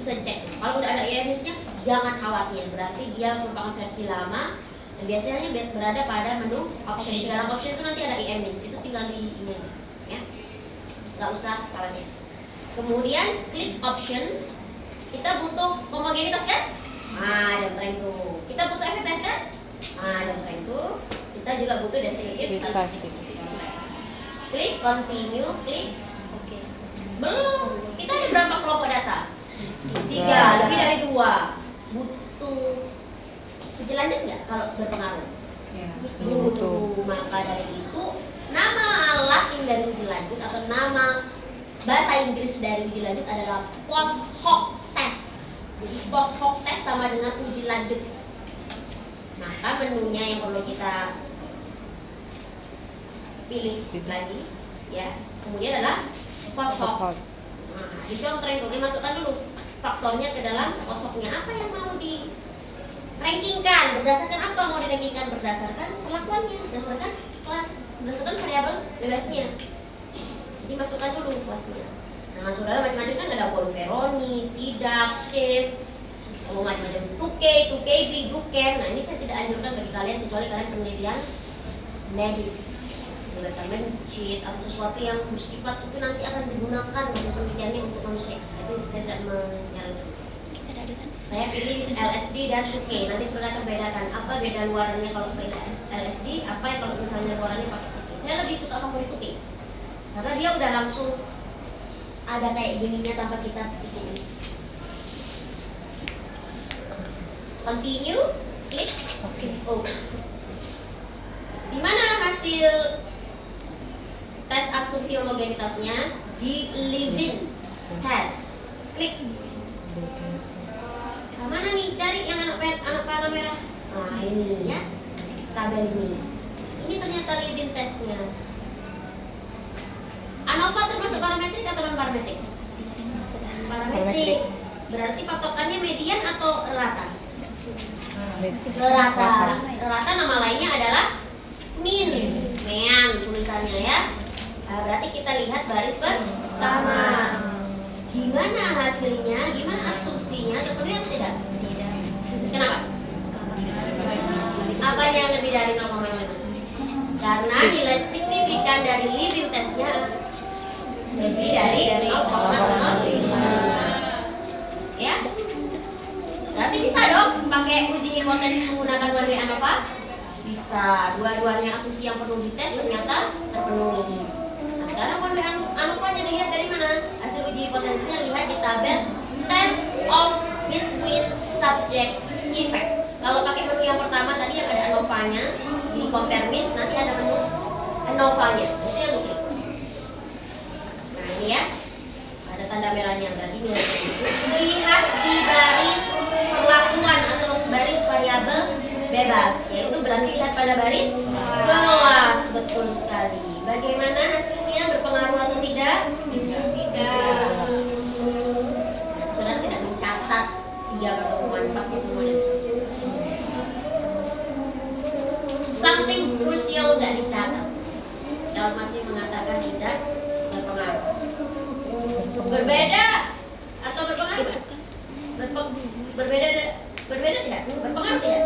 bisa dicek. Kalau udah ada IMS-nya, jangan khawatir, berarti dia merupakan versi lama dan biasanya berada pada menu option. Di dalam option itu nanti ada IMS, itu tinggal di ini aja, ya, nggak usah khawatir. Kemudian klik option, kita butuh homogenitas kan? Nah, jam tren tuh. Kita butuh efek size kan? Nah, jam tren tuh. Kita juga butuh descriptive statistik. Klik continue, klik oke. Belum, kita ada berapa kelompok data? 3, lebih dari 2. Butuh uji lanjut nggak kalau berpengaruh? Ya. Butuh. Maka dari itu nama alat yang dari uji lanjut atau nama bahasa Inggris dari uji lanjut adalah post hoc test. Jadi post hoc test sama dengan uji lanjut. Maka menunya yang perlu kita pilih lagi, ya. Kemudian adalah post hoc. Nah, dicontreng tuh, masukkan dulu faktornya ke dalam post hocnya. Apa yang mau di rankingkan? Berdasarkan apa mau di rankingkan? Berdasarkan perlakuannya, berdasarkan kelas, berdasarkan variabel bebasnya. Jadi masukkan dulu kelasnya. Nah, saudara macam-macam kan ada Wolveroni, Sidak, Shift, macam-macam 2K, 2KB, Duken. Nah, ini saya tidak anjurkan bagi kalian kecuali kalian penelitian medis, berdasarkan cheat atau sesuatu yang bersifat itu nanti akan digunakan hasil penelitiannya untuk manusia. Itu saya tidak menyarankan. Saya pilih LSD dan 2K. Nanti saudara akan bedakan apa beda luarannya kalau pakai LSD, apa yang kalau misalnya luarannya pakai 2K. Saya lebih suka favorit 2K karena dia udah langsung ada kayak gininya tanpa kita bikin. Continue, klik oke. Di mana hasil tes asumsi homogenitasnya? Di Levin test. Klik. Nah, mana nih? Cari yang anak panah merah. Nah, ini ya, tabel ini. Ini ternyata Levin testnya. ANOVA termasuk parametrik atau non parametrik? Parametrik. Berarti patokannya median atau rata? Rata. Rata nama lainnya adalah min. Mean tulisannya ya. Nah, berarti kita lihat baris pertama. Gimana hasilnya? Gimana asumsinya? Terpenuhi atau tidak? Kenapa? Apa yang lebih dari 0,5? Karena nilai signifikan dari Levin testnya lebih dari 0,05. Ya? Berarti bisa dong pakai uji hipotesis menggunakan one way ANOVA? Bisa. Dua-duanya asumsi yang perlu dites ternyata terpenuhi. Nah, sekarang one way ANOVA-nya dilihat dari mana? Hasil uji hipotesisnya lihat di tabel test of between subject effect. Kalau pakai menu yang pertama tadi yang ada ANOVA-nya di compare means, nanti ada menu ANOVA-nya. Itu yang diklik. Nah, ini ya. Ada tanda merahnya berarti nilai itu. Lihat di baris perlakuan atau baris variabel bebas, yaitu berarti lihat pada baris kelas. Betul sekali. Bagaimana hasilnya, berpengaruh atau tidak? Tidak. Saudara tidak mencatat 3,4 pertemuan. Something crucial tidak dicatat. Kalau masih mengatakan tidak berpengaruh. Berbeda atau berpengaruh? Berbeda tidak? Berpengaruh tidak?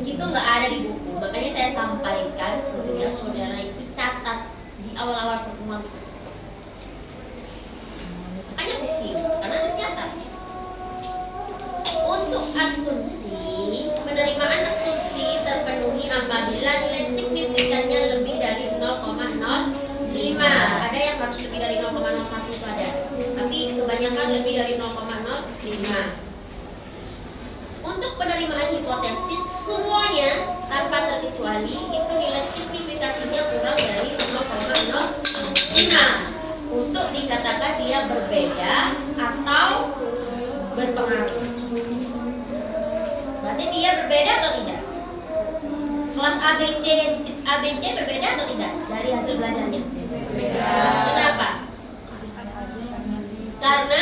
Itu nggak ada di buku, makanya saya sampaikan supaya saudara itu catat di awal-awal pertemuan. Hanya pusing karena tercatat. Untuk asumsi, penerimaan asumsi terpenuhi apabila nilai signifikannya lebih dari 0,05. Ada yang harus lebih dari 0,01 itu ada, tapi kebanyakan lebih dari 0,05. Untuk penerimaan hipotesis semuanya tanpa terkecuali itu nilai signifikasinya kurang dari 0,05 untuk dikatakan dia berbeda atau berpengaruh. Berarti dia berbeda atau tidak? Kelas ABC berbeda atau tidak dari hasil belajarnya? Berbeda. Kenapa? Karena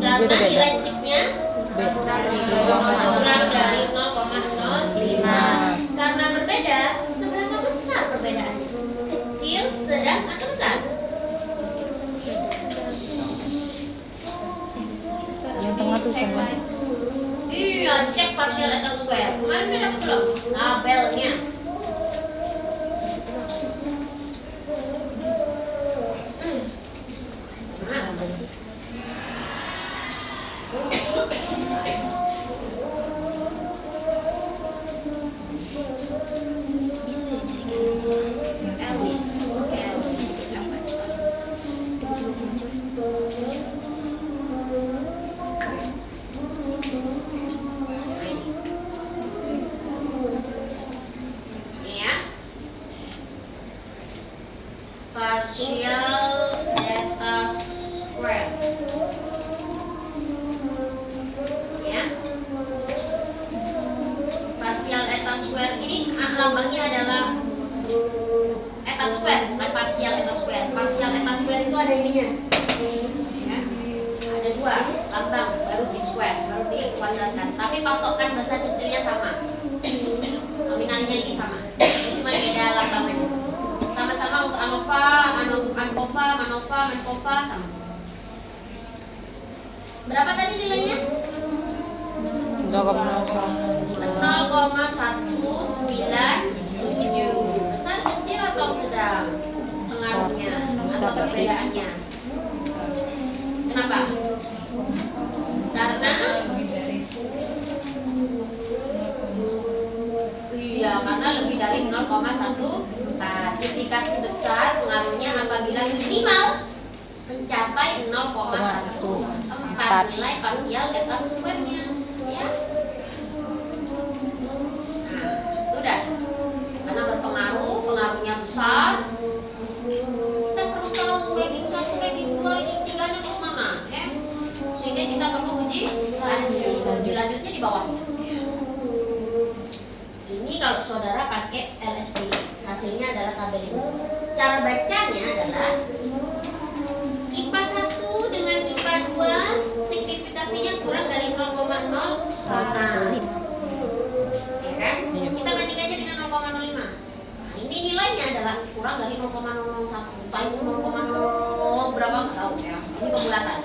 nilai 6-nya kurang dari 0,05. Karena berbeda, seberapa besar perbedaannya? Kecil, sedang, atau besar? Yang tengah tuh sama. Iya, cek partial eta square. Kemarin udah dapet belum? Tabelnya. Partial eta square. Ya. Partial eta square ini lambangnya adalah eta square, bukan partial eta square. Partial eta square itu ada ininya. Ya. Ada dua lambang, baru di square, baru di kuadratkan. Tapi patokan besar kecilnya sama. Nominalnya ini sama. Ini cuma beda lambang aja. Sama-sama untuk ANOVA, ANCOVA, MANOVA, MENCOVA sama. Berapa tadi nilainya? 0,197. Besar, kecil, atau sedang pengaruhnya atau perbedaannya? Kenapa? Karena iya, karena lebih dari 0,1. Signifikasi besar pengaruhnya apabila minimal mencapai 0,14 nilai parsial eta square-nya, ya. Nah, itu dah. Karena berpengaruh, pengaruhnya besar. Kita perlu tahu ranking 1, ranking 2, ranking 3-nya ke mana, ya. Sehingga kita perlu uji lanjut. Uji lanjutnya di bawahnya. Ini kalau saudara pakai LSD, hasilnya adalah tabel ini. Cara bacanya adalah IPA 1 dengan IPA 2 signifikasinya kurang dari 0,01. Ya kan? Kita banding aja dengan 0,05. Nah, ini nilainya adalah kurang dari 0,001. Entah itu 0,0 berapa nggak tahu ya. Ini pembulatan.